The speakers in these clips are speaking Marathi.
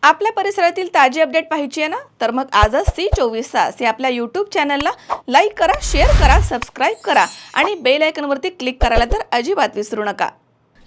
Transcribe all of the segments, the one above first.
आपल्या परिसरातील ताजी अपडेट पाहिजे आहे ना, तर मग आजच C24 या आपल्या यूट्यूब चॅनलला लाईक करा, शेअर करा, सबस्क्राईब करा आणि बेल आयकॉनवरती क्लिक करायला तर अजिबात विसरू नका.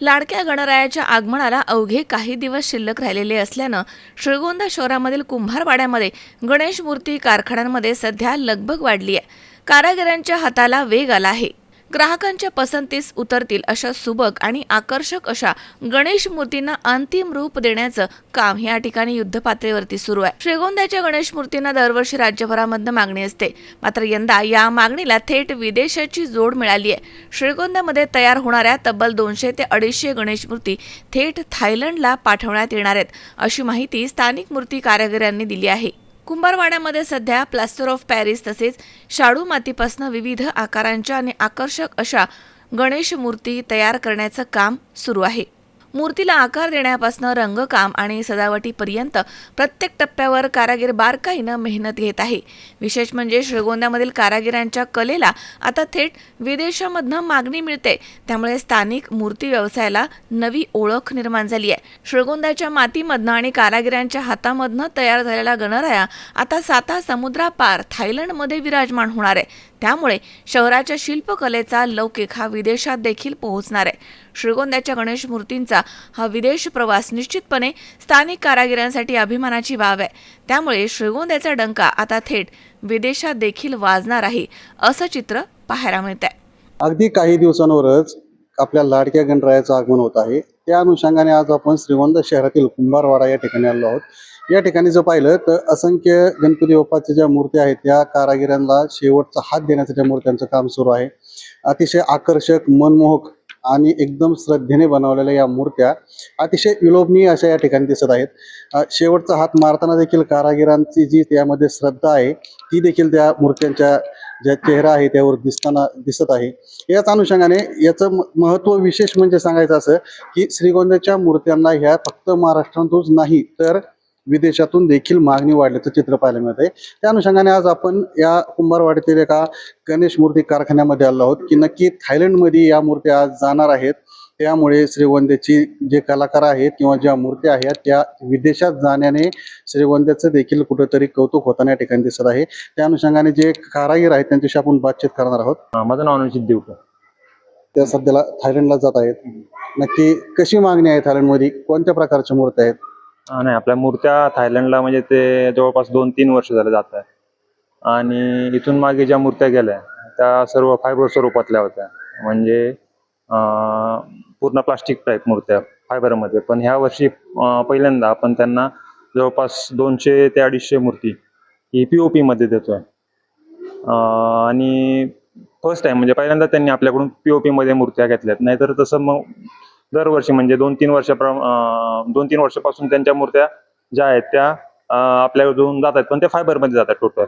लाडक्या गणरायाच्या आगमनाला अवघे काही दिवस शिल्लक राहिलेले असल्यानं श्रीगोंदा शहरामधील कुंभारवाड्यामध्ये गणेश मूर्ती कारखान्यांमध्ये सध्या लगबग वाढली आहे. कारागिरांच्या हाताला वेग आला आहे. ग्राहकांच्या पसंतीस उतरतील अशा सुबक आणि आकर्षक अशा गणेश मूर्तींना अंतिम रूप देण्याचं काम या ठिकाणी युद्धपातळीवरती सुरू आहे. श्रीगोंद्याच्या गणेश मूर्तींना दरवर्षी राज्यभरामधनं मागणी असते, मात्र यंदा या मागणीला थेट विदेशाची जोड मिळाली आहे. श्रीगोंद्यामध्ये तयार होणाऱ्या तब्बल 200 ते 250 गणेश मूर्ती थेट थायलंडला पाठवण्यात येणार आहेत, अशी माहिती स्थानिक मूर्ती कारागिरांनी दिली आहे. कुंभारवाड्यामध्ये सध्या प्लास्टर ऑफ पॅरिस तसेच शाडू मातीपासून विविध आकारांच्या आणि आकर्षक अशा गणेश मूर्ती तयार करण्याचं काम सुरू आहे. मूर्तीला आकार देण्यापासून रंगकाम आणि सजावटीपर्यंत प्रत्येक टप्प्यावर कारागीर बारकाईनं मेहनत घेत आहे. विशेष म्हणजे श्रीगोंद्यामधील कारागिरांच्या कलेला आता थेट विदेशामधनं मागणी मिळते, त्यामुळे स्थानिक मूर्ती व्यवसायाला नवी ओळख निर्माण झाली आहे. श्रीगोंद्याच्या मातीमधनं आणि कारागिरांच्या हातामधनं तयार झालेला गणराया आता 7 समुद्रापार थायलंडमध्ये विराजमान होणार आहे. त्यामुळे शहराच्या शिल्पकलेचा लौकिक हा विदेशात देखील पोहोचणार आहे. श्रीगोंद्याच्या गणेश मूर्तींचा हा विदेश प्रवास निश्चितपणे स्थानिक कारागिरांसाठी अभिमानाची बाब आहे. त्यामुळे श्रीगोंद्याचा डंका आता थेट विदेशात देखील वाजणार आहे, असं चित्र पाहायला मिळत आहे. अगदी काही दिवसांवरच आपल्या लाडक्या गणरायाचं आगमन होत आहे. त्या अनुषंगाने आज आपण श्रीगोंदा शहरातील कुंभारवाडा या ठिकाणी आलो आहोत. या ठिकाणी जर पाहिलं तर असंख्य गणपती बाप्पाच्या ज्या मूर्त्या आहेत त्या कारागिरांना शेवटचा हात देण्याचं त्या मूर्त्यांचं काम सुरू आहे. अतिशय आकर्षक, मनमोहक आणि एकदम श्रद्धेने बनवलेल्या या मूर्त्या अतिशय विलोभनीय अशा या ठिकाणी दिसत आहेत. शेवटचा हात मारताना देखील कारागिरांची जी त्यामध्ये श्रद्धा आहे ती देखील त्या मूर्त्यांच्या ज्या चेहरा आहे त्यावर दिसत आहे. याच अनुषंगाने याचं महत्त्व विशेष म्हणजे सांगायचं असं की श्रीगोंद्याच्या मूर्त्यांना ह्या फक्त महाराष्ट्रातूनच नाही तर विदेशातून देखील मागणी वाढल्याचं चित्र पाहायला मिळतंय. त्या अनुषंगाने आज आपण या कुंभारवाड्यातील एका गणेश मूर्ती कारखान्यामध्ये आलो आहोत की नक्की थायलंडमध्ये या मूर्त्या आज जाणार आहेत. त्यामुळे श्रीगोंद्याची जे कलाकार आहेत किंवा ज्या मूर्त्या आहेत त्या विदेशात जाण्याने श्रीगोंद्याचं देखील कुठेतरी कौतुक होताना या ठिकाणी दिसत आहे. त्या अनुषंगाने जे कारागीर आहेत त्यांच्याशी आपण बातचीत करणार आहोत. माझं नाव अनुचित देवकर. त्या सध्याला थायलंडला जात आहेत. नक्की कशी मागणी आहे थायलंडमध्ये, कोणत्या प्रकारच्या मूर्त्या आहेत? नाही, आपल्या मूर्त्या थायलंडला म्हणजे ते जवळपास 2-3 वर्ष झाले जात आहे. आणि इथून मागे ज्या मूर्त्या गेल्या त्या सर्व फायबर स्वरूपातल्या होत्या, म्हणजे पूर्ण प्लास्टिक टाईप मूर्त्या फायबरमध्ये. पण ह्या वर्षी पहिल्यांदा आपण त्यांना जवळपास 200 ते 250 मूर्ती ही POP मध्ये देतोय. आणि फर्स्ट टाइम म्हणजे पहिल्यांदा त्यांनी आपल्याकडून POP मध्ये मूर्त्या घेतल्यात. नाहीतर तसं मग दरवर्षी म्हणजे 2-3 वर्षापासून त्यांच्या मूर्त्या ज्या आहेत त्या आपल्याकडून जात आहेत, पण त्या फायबरमध्ये जातात टोटल.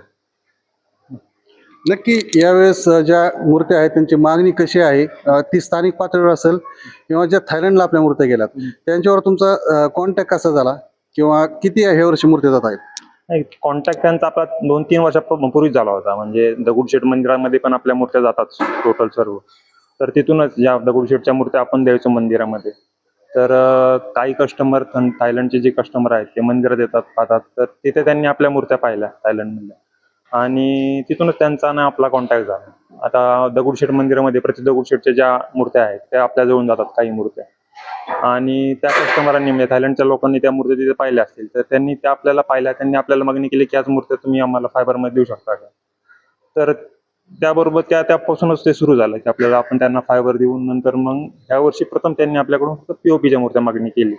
नक्की यावेळेस ज्या मूर्त्या आहेत त्यांची मागणी कशी आहे? ती स्थानिक पातळीवर असेल किंवा ज्या थायलंडला आपल्या मूर्त्या गेल्यात त्यांच्यावर तुमचा कॉन्टॅक्ट कसा झाला किंवा किती ह्या वर्षी मूर्त्या जात आहेत? कॉन्टॅक्ट त्यांचा आपला 2-3 वर्षापूर्वीच झाला होता. म्हणजे दगडूशेठ मंदिरामध्ये पण आपल्या मूर्त्या जातात टोटल सर्व. तर तिथूनच या दगडूशेठच्या मूर्त्या आपण द्यायचो मंदिरामध्ये. तर काही कस्टमर थायलंडचे जे कस्टमर आहेत ते मंदिरात येतात, पाहतात. तर तिथे त्यांनी आपल्या मूर्त्या पाहिल्या थायलंडमधल्या आणि तिथूनच त्यांचा ना आपला कॉन्टॅक्ट झाला. आता दगडूशेठ मंदिरामध्ये प्रति दगडूशेठच्या ज्या मूर्त्या आहेत त्या आपल्या जवळून जातात काही मूर्त्या. आणि त्या कस्टमरांनी म्हणजे थायलंडच्या लोकांनी त्या मूर्त्या तिथे पाहिल्या असतील तर त्यांनी त्या आपल्याला पाहिल्या. त्यांनी आपल्याला मागणी केली की आज मूर्त्या तुम्ही आम्हाला फायबरमध्ये देऊ शकता का? तर त्याबरोबर त्यापासूनच ते सुरू झालं की आपल्याला आपण त्यांना फायबर देऊन नंतर मग ह्या वर्षी प्रथम त्यांनी आपल्याकडून फक्त POPच्या मूर्त्या मागणी केली.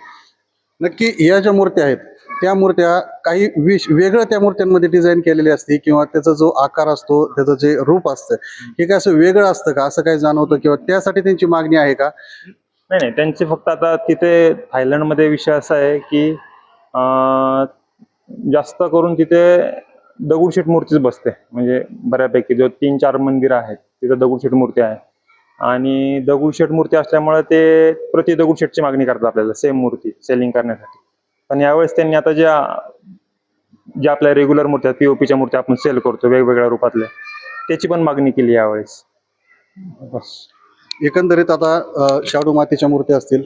नक्की या ज्या मूर्त्या आहेत त्या मूर्त्या काही वेगळं त्या मूर्त्यांमध्ये डिझाईन केलेली असते किंवा त्याचा जो आकार असतो, त्याचं जे रूप असतं हे काय असं वेगळं असतं का, असं काही जाणवतं किंवा त्यासाठी त्यांची मागणी आहे का? नाही, त्यांचे फक्त आता तिथे थायलंडमध्ये विषय असा आहे की जास्त करून तिथे दगडूशेठ मूर्तीच बसते. म्हणजे बऱ्यापैकी जो 3-4 मंदिर आहेत तिथे दगडूशेठ मूर्ती आहे. आणि दगडूशेठ मूर्ती असल्यामुळे ते प्रति दगडूशेठची मागणी करतात आपल्याला सेम मूर्ती सेलिंग करण्यासाठी. पण यावेळेस त्यांनी आता ज्या आपल्या रेग्युलर मूर्त्या POPच्या मूर्त्या आपण सेल करतो वेगवेगळ्या रूपातल्या त्याची पण मागणी केली यावेळेस. बस. एकंदरीत आता शाडू मातीच्या मूर्त्या असतील,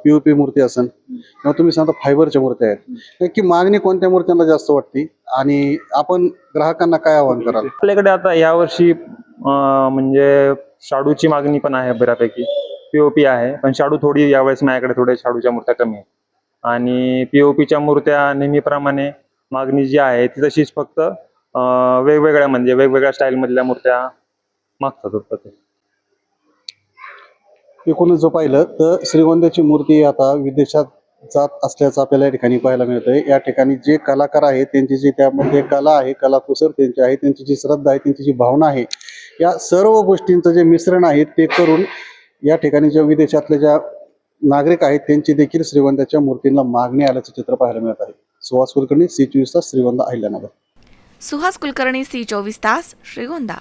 पीओपी मूर्ती असेल किंवा तुम्ही सांगता फायबरच्या मूर्त्या आहेत, नक्की मागणी कोणत्या मूर्त्यांना जास्त वाटते आणि आपण ग्राहकांना काय आवाहन कराल? आपल्याकडे आता यावर्षी म्हणजे शाडूची मागणी पण आहे बऱ्यापैकी, पीओपी आहे, पण शाडू थोडी यावेळेस माझ्याकडे थोड्या शाडूच्या मूर्त्या कमी आहेत. आणि पीओपीच्या मूर्त्या नेहमीप्रमाणे मागणी जी आहे ती तशीच, फक्त वेगवेगळ्या म्हणजे वेगवेगळ्या स्टाईल मधल्या मूर्त्या मागतात फक्त ते. एकूणच जर पाहिलं तर श्रीगोंद्याची मूर्ती आता विदेशात जात असल्याचं आपल्याला या ठिकाणी पाहायला मिळतंय. या ठिकाणी जे कलाकार आहेत त्यांची जी त्यामध्ये कला आहे, कलाकुसर त्यांची आहे, त्यांची जी श्रद्धा आहे, त्यांची जी भावना आहे, या सर्व गोष्टींचं जे मिश्रण आहे ते करून या ठिकाणी ज्या विदेशातले ज्या नागरिक आहेत त्यांची देखील श्रीगोंद्याच्या मूर्तींना मागणी आल्याचं चित्र पाहायला मिळत आहे. सुहास कुलकर्णी, सी 24 तास, श्रीगोंदा, अहिल्यानगर. सुहास कुलकर्णी, सी 24 तास, श्रीगोंदा.